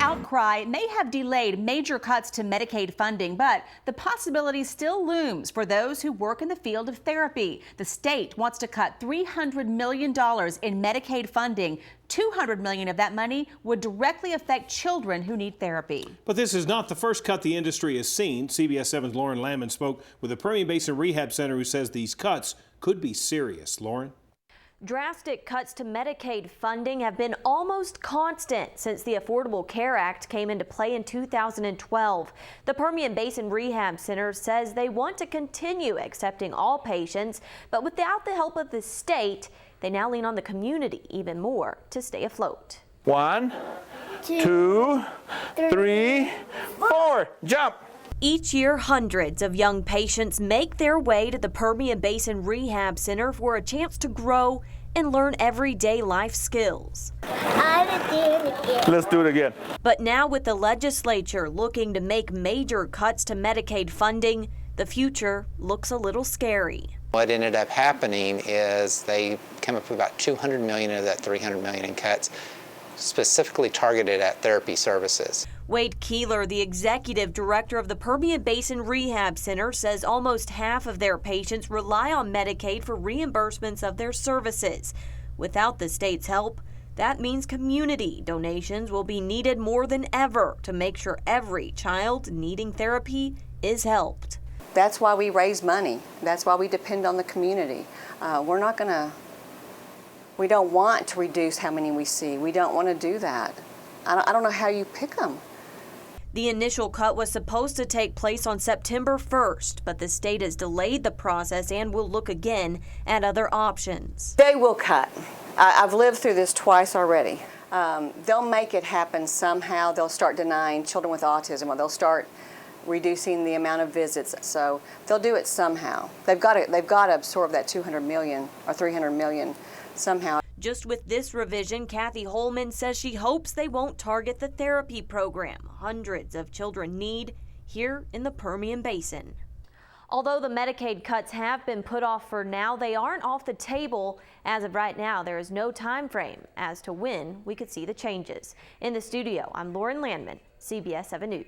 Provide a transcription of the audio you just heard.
outcry may have delayed major cuts to Medicaid funding, but the possibility still looms for those who work in the field of therapy. The state wants to cut $300 million in Medicaid funding. $200 million of that money would directly affect children who need therapy. But this is not the first cut the industry has seen. CBS 7's Lauren Landman spoke with the Permian Basin Rehab Center, who says these cuts could be serious. Lauren? Drastic cuts to Medicaid funding have been almost constant since the Affordable Care Act came into play in 2012. The Permian Basin Rehab Center says they want to continue accepting all patients, but without the help of the state, they now lean on the community even more to stay afloat. 1, 2, 3, 4, jump! Each year, hundreds of young patients make their way to the Permian Basin Rehab Center for a chance to grow and learn everyday life skills. Let's do it again. But now with the legislature looking to make major cuts to Medicaid funding, the future looks a little scary. What ended up happening is they came up with about $200 million of that $300 million in cuts, specifically targeted at therapy services. Wade Keeler, the executive director of the Permian Basin Rehab Center, says almost half of their patients rely on Medicaid for reimbursements of their services. Without the state's help, that means community donations will be needed more than ever to make sure every child needing therapy is helped. That's why we raise money. That's why we depend on the community. We don't want to reduce how many we see. We don't want to do that. I don't know how you pick them. The initial cut was supposed to take place on September 1st, but the state has delayed the process and will look again at other options. They will cut. I've lived through this twice already. They'll make it happen somehow. They'll start denying children with autism, or they'll start reducing the amount of visits. So they'll do it somehow. They've got to absorb that $200 million or $300 million somehow. Just with this revision, Kathy Holman says she hopes they won't target the therapy program hundreds of children need here in the Permian Basin. Although the Medicaid cuts have been put off for now, they aren't off the table. As of right now, there is no time frame as to when we could see the changes. In the studio, I'm Lauren Landman, CBS 7 News.